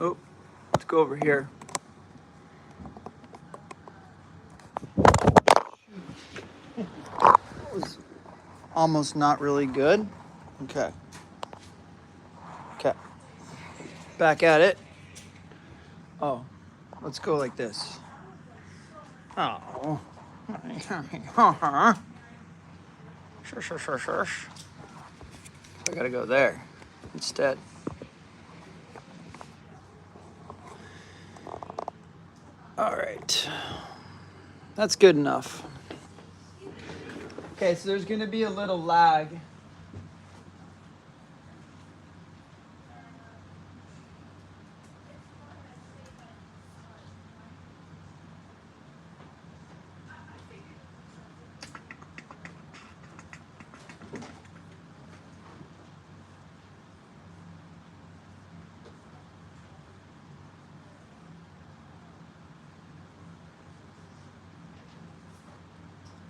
Oh, let's go over here. That was almost not really good. Okay. Okay. Back at it. Oh, let's go like this. Oh. Shush. I gotta go there instead. All right. That's good enough. Okay, so there's gonna be a little lag.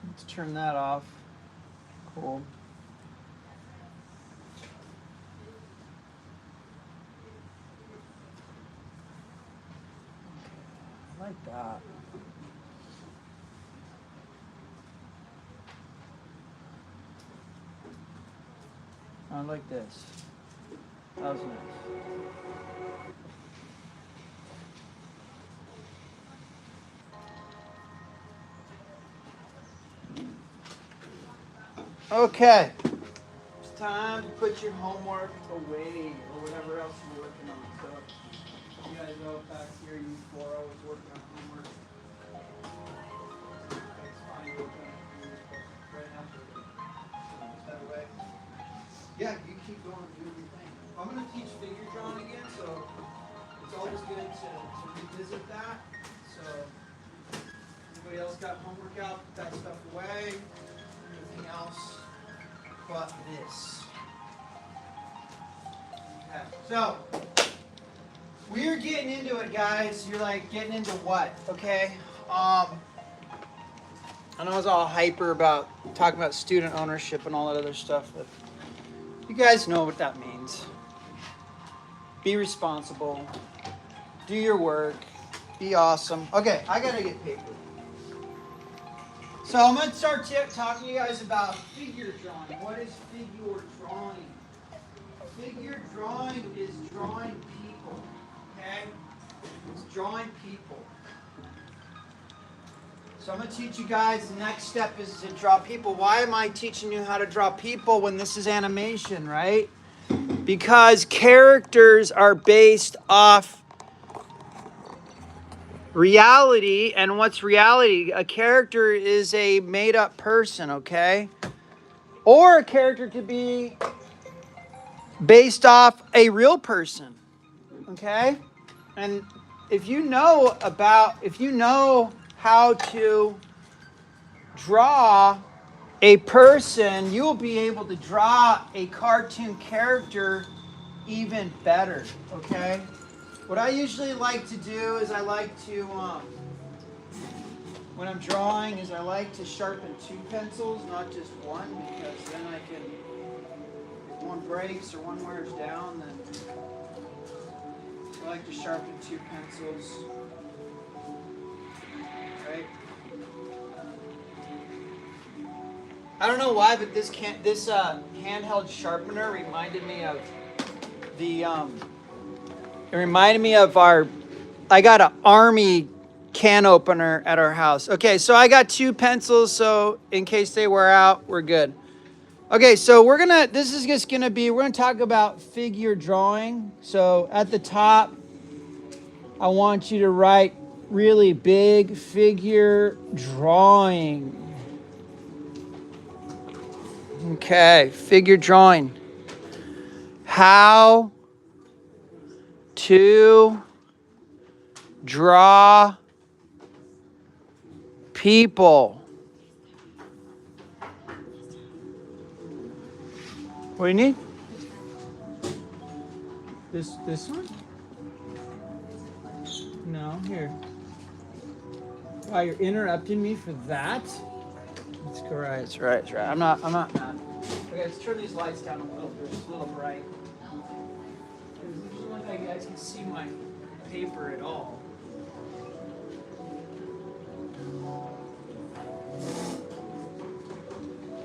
Let's turn that off. Cool. I like that. I like this. That was nice. Okay. It's time to put your homework away or whatever else you're working on. So you guys know back here, you 4 hours working on homework. It's fine working on it right after. Is that way? Yeah, you keep going and do your thing. I'm going to teach figure drawing again, so it's always good to revisit that. So anybody else got homework out? Put that stuff away. Anything else but this. Okay, so we're getting into it, guys. You're like, getting into what? Okay. I know I was all hyper about talking about student ownership and all that other stuff, but you guys know what that means. Be responsible. Do your work. Be awesome. Okay, I gotta get paper. So I'm gonna start talking to you guys about figure drawing. What is figure drawing? Figure drawing is drawing people. Okay? It's drawing people. So I'm going to teach you guys, the next step is to draw people. Why am I teaching you how to draw people when this is animation, right? Because characters are based off reality. And what's reality? A character is a made-up person, okay? Or a character could be based off a real person, okay? And if you know how to draw a person, you will be able to draw a cartoon character even better, okay? What I usually like to do is I like to, when I'm drawing, is I like to sharpen 2 pencils, not just one, because then I can, if one breaks or one wears down, then I like to sharpen 2 pencils, right? I don't know why, but this handheld sharpener reminded me of the it reminded me of I got an Army can opener at our house. Okay, so I got 2 pencils, so in case they wear out, we're good. Okay, so we're gonna talk about figure drawing. So at the top, I want you to write really big, figure drawing. Okay, figure drawing. How to draw people. What do you need? This one? No, here. Wow, you're interrupting me for that? That's correct. That's right. That's right. I'm not mad. Okay, let's turn these lights down a little bit. It's a little bright. guys can see my paper at all.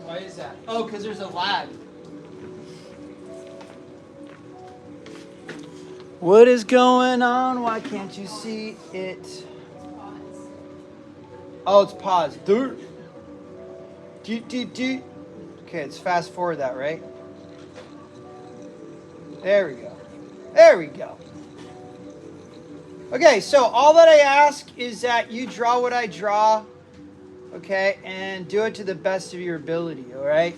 Why is that? Oh, because there's a lag. What is going on? Why can't you see it? Oh, it's paused. Do. Okay, let's fast forward that, right? There we go. There we go. Okay, so all that I ask is that you draw what I draw, okay, and do it to the best of your ability, all right?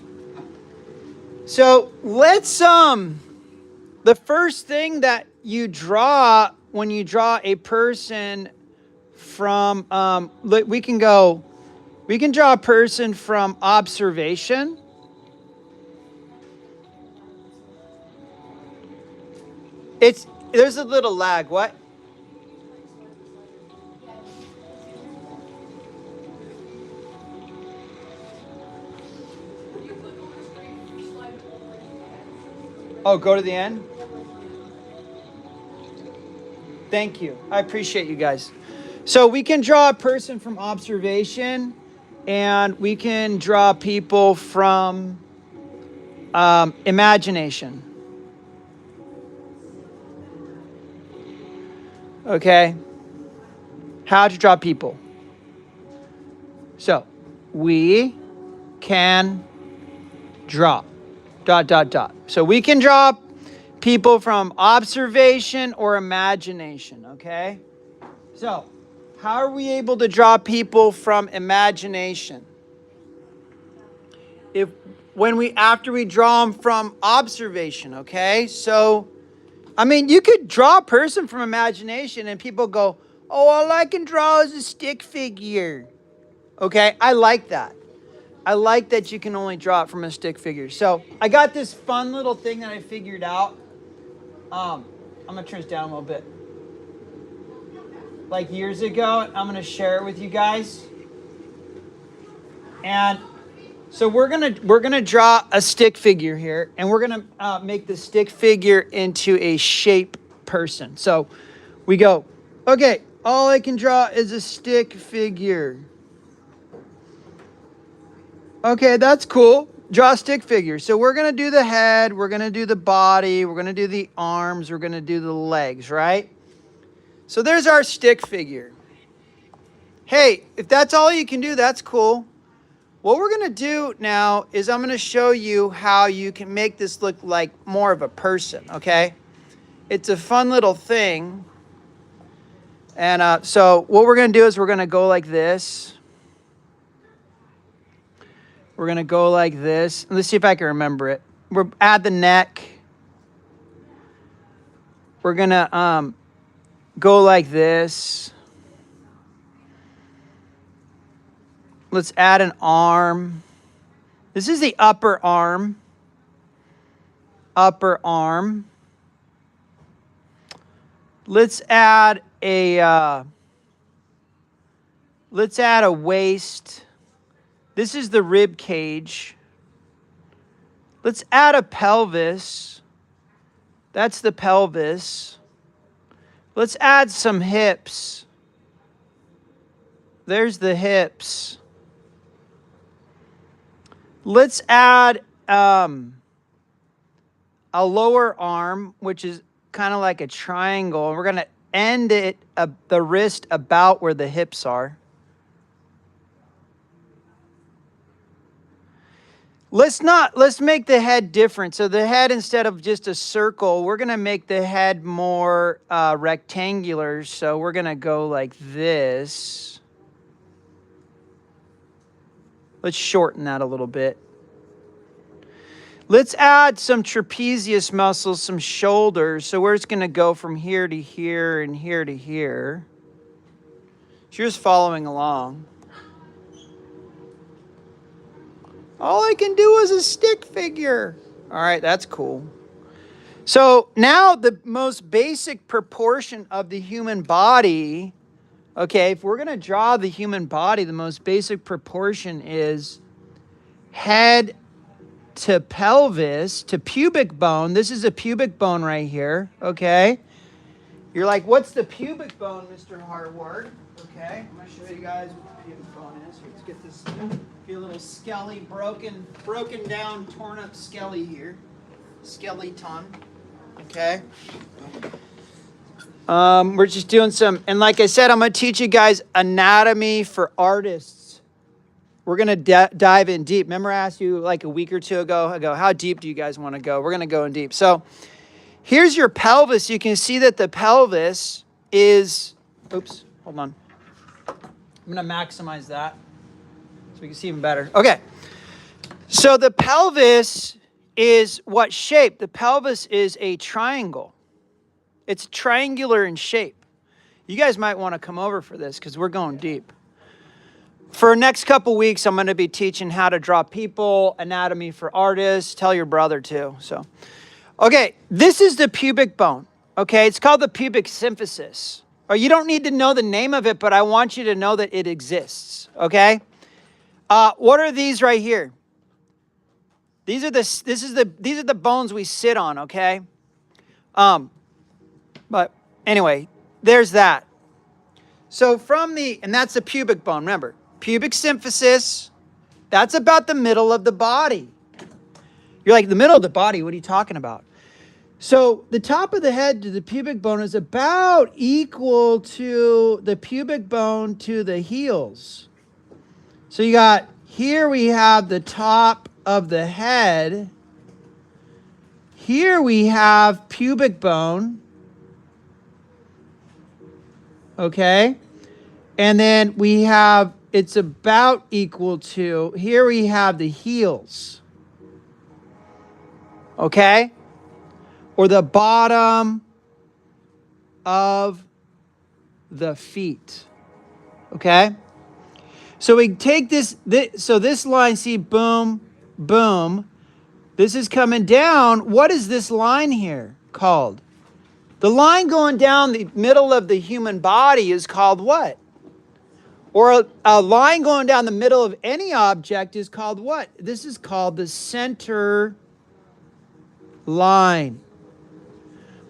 So let's, the first thing that you draw when you draw a person from, we can draw a person from observation. There's a little lag, what? Oh, go to the end? Thank you. I appreciate you guys. So we can draw a person from observation, and we can draw people from imagination. Okay? How to draw people. So, we can draw. ... So we can draw people from observation or imagination, okay? So, how are we able to draw people from imagination? After we draw them from observation, okay? So, I mean, you could draw a person from imagination and people go, oh, all I can draw is a stick figure. Okay, I like that. I like that you can only draw it from a stick figure. So I got this fun little thing that I figured out. I'm going to turn this down a little bit. Like years ago, I'm going to share it with you guys. And so we're gonna draw a stick figure here, and we're gonna make the stick figure into a shape person. So we go, okay, all I can draw is a stick figure. Okay, that's cool. Draw a stick figure. So we're going to do the head, we're going to do the body, we're going to do the arms, we're going to do the legs, right? So there's our stick figure. Hey, if that's all you can do, that's cool. What we're going to do now is I'm going to show you how you can make this look like more of a person, okay? It's a fun little thing. And so what we're going to do is we're going to go like this. We're going to go like this. Let's see if I can remember it. We'll add the neck. We're going to go like this. Let's add an arm. This is the upper arm. Upper arm. Let's add a waist. This is the rib cage. Let's add a pelvis. That's the pelvis. Let's add some hips. There's the hips. Let's add a lower arm, which is kind of like a triangle. We're going to end it, the wrist about where the hips are. Let's make the head different. So the head, instead of just a circle, we're going to make the head more rectangular. So we're going to go like this. Let's shorten that a little bit. Let's add some trapezius muscles, some shoulders. So we're just going to go from here to here and here to here. So you're just following along. All I can do is a stick figure. All right, that's cool. So now the most basic proportion of the human body, okay, if we're going to draw the human body, the most basic proportion is head to pelvis to pubic bone. This is a pubic bone right here, okay? You're like, what's the pubic bone, Mr. Harward? Okay, I'm going to show you guys what the pubic bone is. Let's get this, get a little skelly, broken down, torn up skelly here. Skeleton. Okay. We're just doing some, and like I said, I'm going to teach you guys anatomy for artists. We're going to dive in deep. Remember I asked you like a week or two ago, how deep do you guys want to go? We're going to go in deep. So here's your pelvis. You can see that the pelvis is, oops, hold on. I'm going to maximize that so we can see even better. Okay. So the pelvis is what shape? The pelvis is a triangle. It's triangular in shape. You guys might want to come over for this because we're going deep. For the next couple weeks, I'm going to be teaching how to draw people, anatomy for artists. Tell your brother too. So, okay, this is the pubic bone. Okay, it's called the pubic symphysis. Or you don't need to know the name of it, but I want you to know that it exists. Okay, what are these right here? These are the bones we sit on. Okay, but anyway, there's that. So and that's the pubic bone. Remember, pubic symphysis, that's about the middle of the body. You're like, the middle of the body, what are you talking about? So the top of the head to the pubic bone is about equal to the pubic bone to the heels. So you got, here we have the top of the head. Here we have pubic bone. Okay? And then we have, it's about equal to, here we have the heels. Okay? Or the bottom of the feet. Okay? So we take this so this line, see, boom, boom. This is coming down. What is this line here called? The line going down the middle of the human body is called what? Or a line going down the middle of any object is called what? This is called the center line.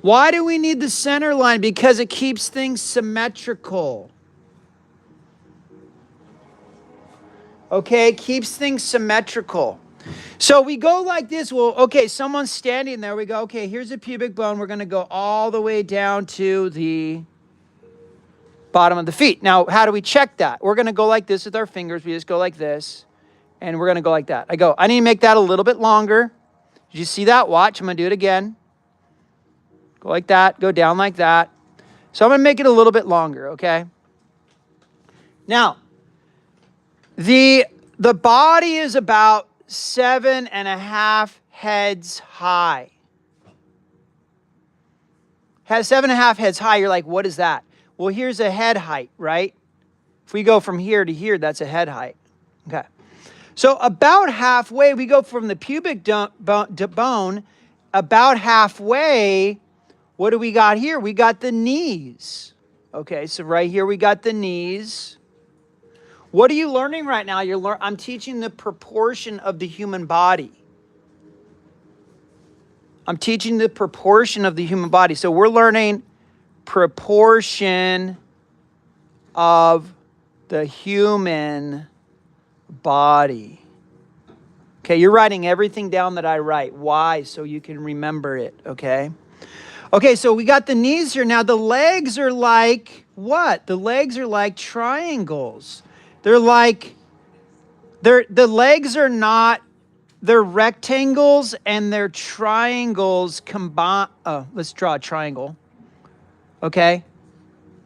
Why do we need the center line? Because it keeps things symmetrical. Okay, it keeps things symmetrical. So we go like this. Well, okay, someone's standing there. We go, okay, here's a pubic bone. We're going to go all the way down to the bottom of the feet. Now, how do we check that? We're going to go like this with our fingers. We just go like this, and we're going to go like that. I need to make that a little bit longer. Did you see that? Watch, I'm going to do it again. Go like that, go down like that. So I'm going to make it a little bit longer, okay? Now, the body is about 7.5 heads high. Has 7.5 heads high. You're like, what is that? Well, here's a head height, right? If we go from here to here, that's a head height. Okay. So about halfway, we go from the pubic bone, about halfway, what do we got here? We got the knees. Okay, so right here we got the knees. What are you learning right now? I'm teaching the proportion of the human body. I'm teaching the proportion of the human body. So we're learning proportion of the human body. Okay, you're writing everything down that I write. Why? So you can remember it, okay? Okay, so we got the knees here. Now the legs are like what? The legs are like triangles. They're the legs are not, they're rectangles and they're triangles combined. Oh, let's draw a triangle. And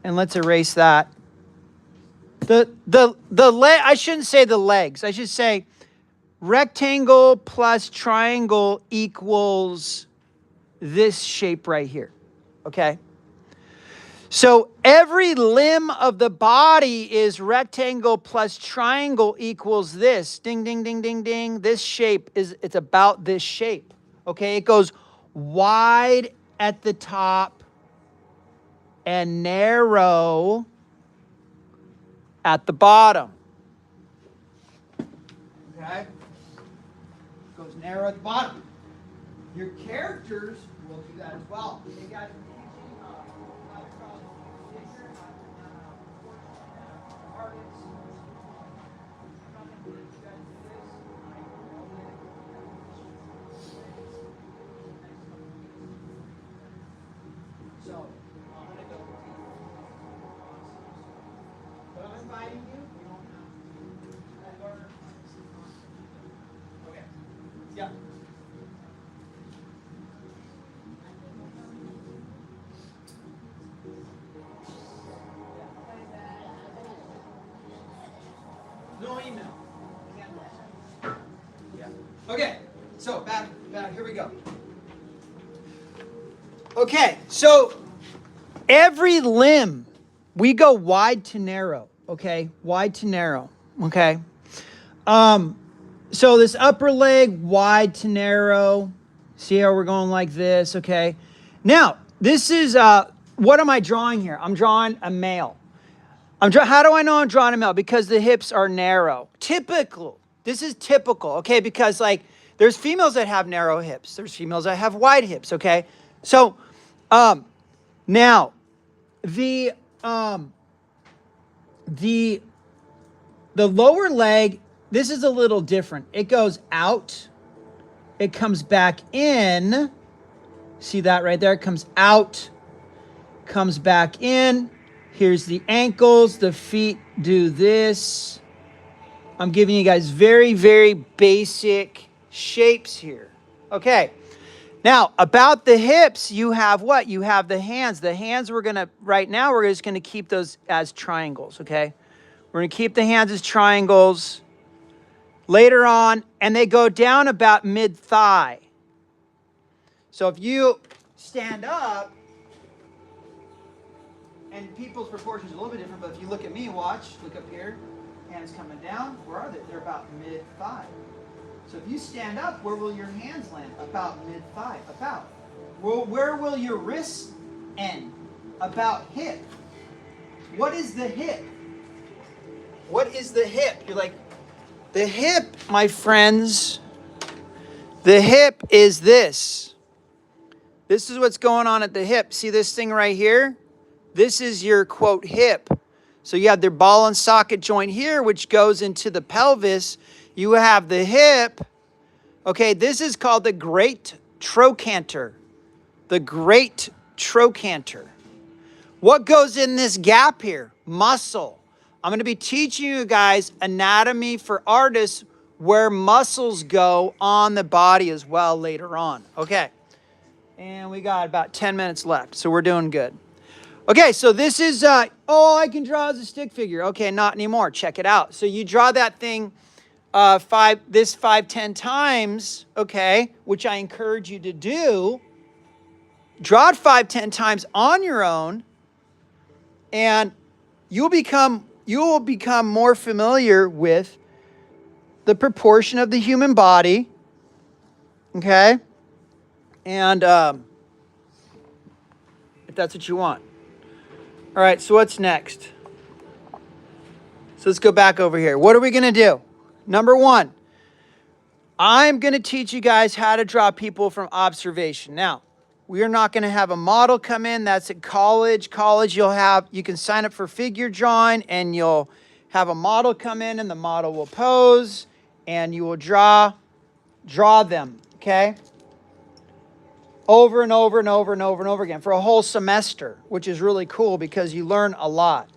let's erase that. I shouldn't say the legs. I should say rectangle plus triangle equals this shape right here. Okay? So every limb of the body is rectangle plus triangle equals this. Ding, ding, ding, ding, ding. This shape it's about this shape. Okay? It goes wide at the top and narrow at the bottom. Okay? It goes narrow at the bottom. Your characters will do that as well. Hey guys, no email. Yeah. Okay, so back, here we go. Okay, so every limb, we go wide to narrow, okay? Wide to narrow, okay? So this upper leg, wide to narrow. See how we're going like this, okay? Now, this is, what am I drawing here? I'm drawing a male. How do I know I'm drawing a male? Because the hips are narrow. Typical. This is typical, okay? Because like, there's females that have narrow hips. There's females that have wide hips, okay? So, now, the lower leg, this is a little different. It goes out. It comes back in. See that right there? It comes out, comes back in. Here's the ankles. The feet do this. I'm giving you guys very, very basic shapes here. Okay. Now, about the hips, you have what? You have the hands. The hands right now, we're just going to keep those as triangles, okay? We're going to keep the hands as triangles. Later on, and they go down about mid-thigh. So if you stand up, and people's proportions are a little bit different, but if you look at me, look up here, hands coming down, where are they? They're about mid-thigh. So if you stand up, where will your hands land? About mid-thigh, about. Well, where will your wrists end? About hip. What is the hip? What is the hip? You're like, the hip, my friends, the hip is this. This is what's going on at the hip. See this thing right here? This is your, quote, hip. So you have the ball and socket joint here, which goes into the pelvis. You have the hip. Okay, this is called the great trochanter. The great trochanter. What goes in this gap here? Muscle. I'm going to be teaching you guys anatomy for artists where muscles go on the body as well later on. Okay. And we got about 10 minutes left, so we're doing good. Okay, so this is, all I can draw is a stick figure. Okay, not anymore. Check it out. So you draw that thing 5-10 times, okay, which I encourage you to do. Draw it 5-10 times on your own, and you will become more familiar with the proportion of the human body, okay? And if that's what you want. All right, so what's next? So let's go back over here. What are we going to do? Number one, I'm going to teach you guys how to draw people from observation. Now, we are not going to have a model come in. That's at college. College, you can sign up for figure drawing, and you'll have a model come in, and the model will pose, and you will draw them, okay? Over and over and over and over and over again for a whole semester, which is really cool because you learn a lot.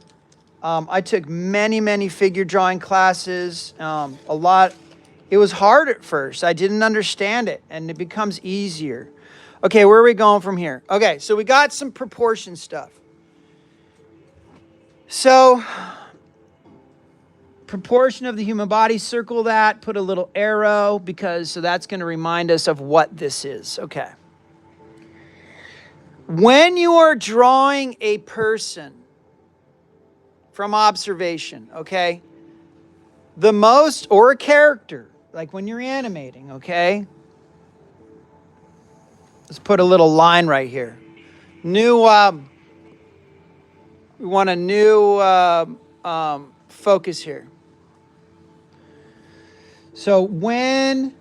I took many, many figure drawing classes, a lot. It was hard at first. I didn't understand it, and it becomes easier. Okay, where are we going from here? Okay, so we got some proportion stuff. So, proportion of the human body, circle that, put a little arrow, so that's going to remind us of what this is. Okay. When you are drawing a person from observation, okay, or a character, like when you're animating, okay, let's put a little line right here. We want a new focus here. So when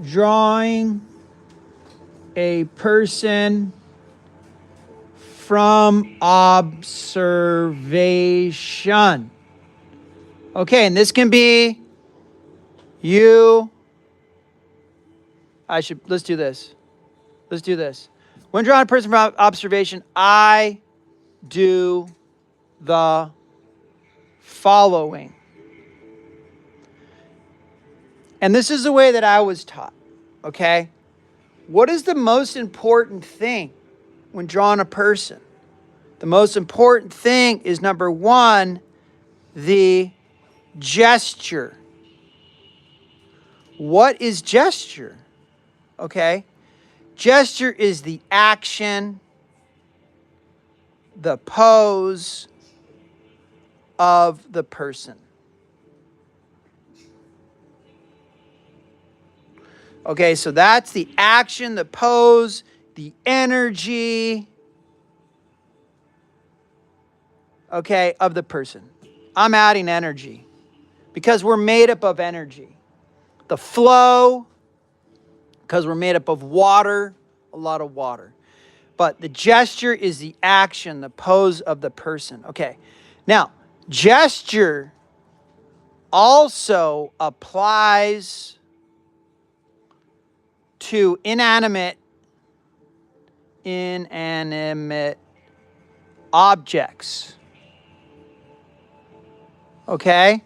drawing a person from observation. Okay, and this can be you. Let's do this. Let's do this. When drawing a person from observation, I do the following. And this is the way that I was taught, okay? What is the most important thing when drawing a person? The most important thing is, number one, the gesture. What is gesture? Okay. Gesture is the action, the pose of the person. Okay, so that's the action, the pose, the energy, okay, of the person. I'm adding energy because we're made up of energy. The flow, because we're made up of water, a lot of water. But the gesture is the action, the pose of the person. Okay, now, gesture also applies to inanimate objects. Okay?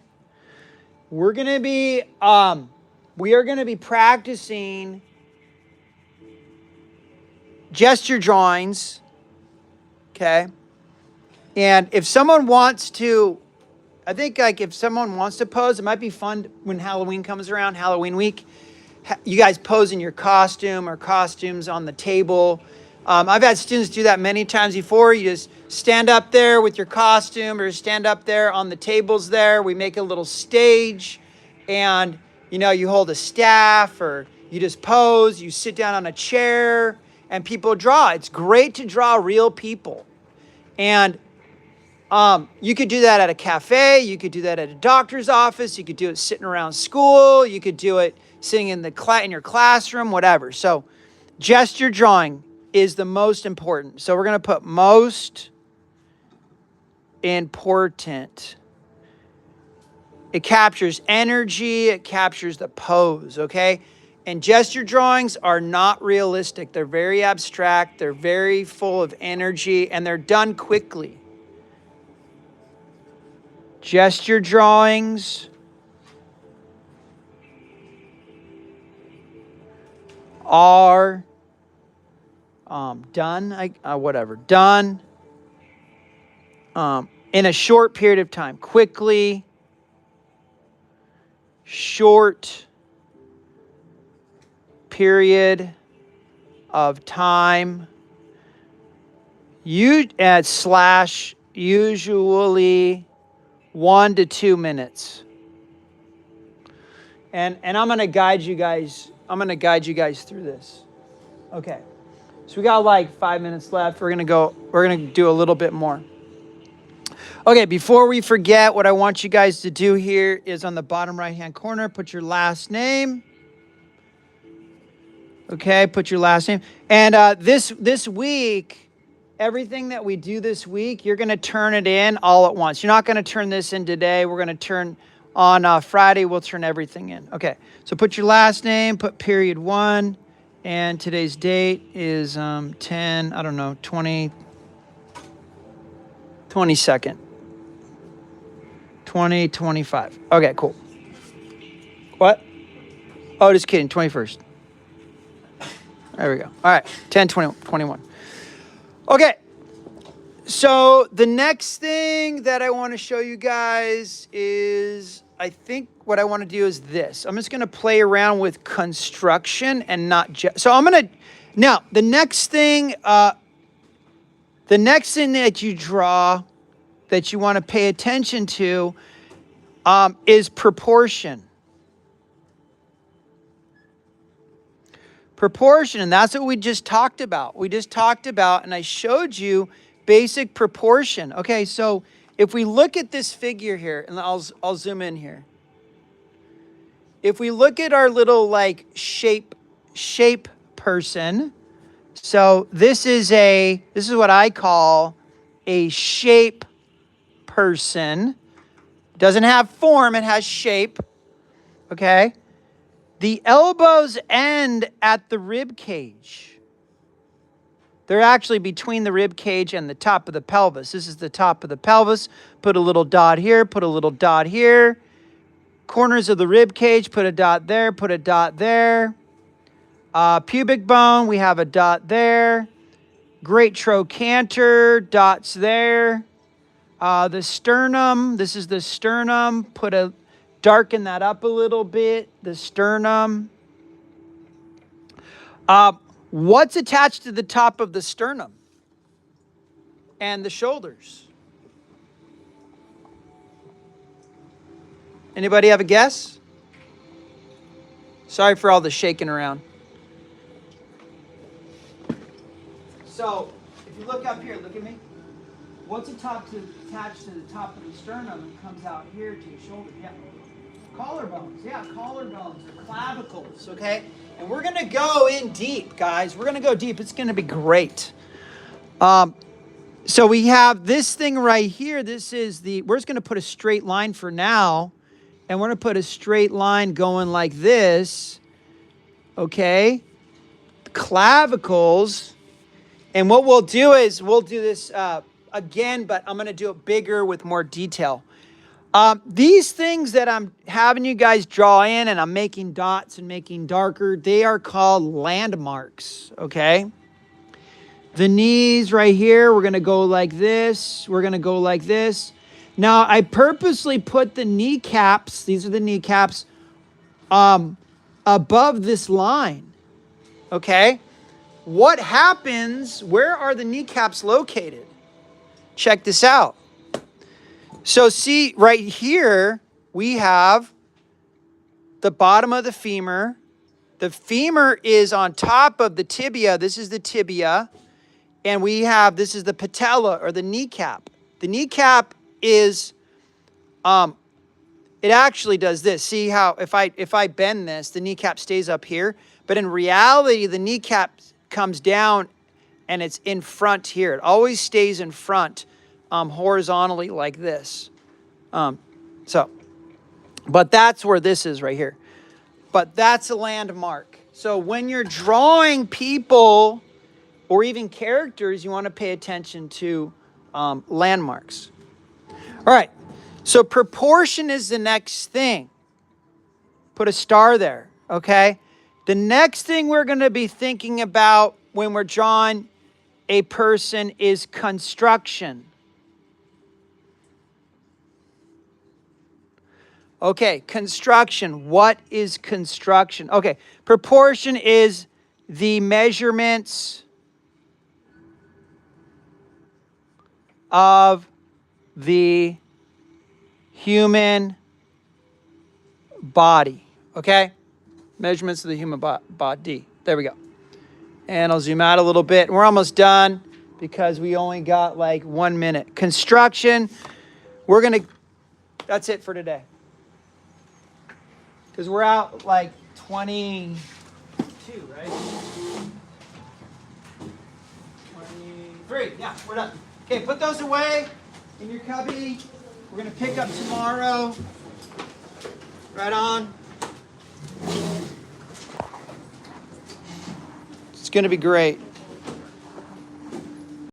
We are going to be practicing gesture drawings. Okay? And if someone wants to, I think like if someone wants to pose, it might be fun when Halloween comes around, Halloween week. You guys pose in your costume or costumes on the table. I've had students do that many times before. You just stand up there with your costume or stand up there on the tables there. We make a little stage and, you hold a staff or you just pose. You sit down on a chair and people draw. It's great to draw real people. And you could do that at a cafe. You could do that at a doctor's office. You could do it sitting around school. You could do it sitting in your classroom, whatever. So gesture drawing is the most important. So we're going to put most important. It captures energy. It captures the pose, okay? And gesture drawings are not realistic. They're very abstract. They're very full of energy, and they're done quickly. Gesture drawings are done in a short period of time. Quickly, short period of time. Usually 1 to 2 minutes. And I'm going to guide you guys. I'm going to guide you guys through this. Okay. So we got like 5 minutes left. We're going to do a little bit more. Okay, before we forget, what I want you guys to do here is on the bottom right-hand corner, put your last name. Okay, put your last name. And this week, everything that we do this week, you're going to turn it in all at once. You're not going to turn this in today. We're going to turn on Friday. We'll turn everything in. Okay, so put your last name, put period 1, and today's date is 22nd. 2025. Okay, cool. What? Oh, just kidding. 21st. There we go. All right. 10/20/21. Okay. So the next thing that I want to show you guys is, I think what I want to do is this. I'm just going to play around with construction and not just. So I'm going to, now the next thing that you draw that you want to pay attention to is proportion. Proportion, and that's what we just talked about. We just talked about, and I showed you basic proportion. Okay, so if we look at this figure here, and I'll zoom in here. If we look at our little like shape person, so this is what I call a shape person. Doesn't have form, it has shape. Okay? The elbows end at the rib cage. They're actually between the rib cage and the top of the pelvis. This is the top of the pelvis. Put a little dot here, put a little dot here. Corners of the rib cage, put a dot there, put a dot there. Pubic bone, we have a dot there. Great trochanter, dots there. The sternum, this is the sternum. Put a darken that up a little bit, the sternum. What's attached to the top of the sternum and the shoulders? Anybody have a guess? Sorry for all the shaking around. So, if you look up here, look at me. What's attached to the top of the sternum and comes out here to your shoulder? Yeah. Collarbones. Yeah, collarbones or clavicles, okay? And we're going to go in deep, guys. We're going to go deep. It's going to be great. So we have this thing right here. This is we're just going to put a straight line for now. And we're going to put a straight line going like this. Okay? Clavicles. And what we'll do is we'll do this again, but I'm going to do it bigger with more detail. These things that I'm having you guys draw in and I'm making dots and making darker, they are called landmarks, okay? The knees right here, we're going to go like this. We're going to go like this. Now, I purposely put the kneecaps, these are the kneecaps, above this line, okay? What happens, where are the kneecaps located? Check this out. So see, right here, we have the bottom of the femur. The femur is on top of the tibia. This is the tibia. And we have, this is the patella or the kneecap. The kneecap is, it actually does this. See how, if I bend this, the kneecap stays up here. But in reality, the kneecap comes down and it's in front here. It always stays in front. Horizontally like this. But that's where this is right here. But that's a landmark. So when you're drawing people or even characters, you want to pay attention to landmarks. All right. So proportion is the next thing. Put a star there. Okay. The next thing we're going to be thinking about when we're drawing a person is construction. Okay, construction. What is construction? Okay, proportion is the measurements of the human body. Okay? Measurements of the human body. There we go. And I'll zoom out a little bit. We're almost done because we only got like 1 minute. Construction. That's it for today. Because we're out like 22, right? 23. Yeah, we're done. Okay, put those away in your cubby. We're going to pick up tomorrow. Right on. It's going to be great.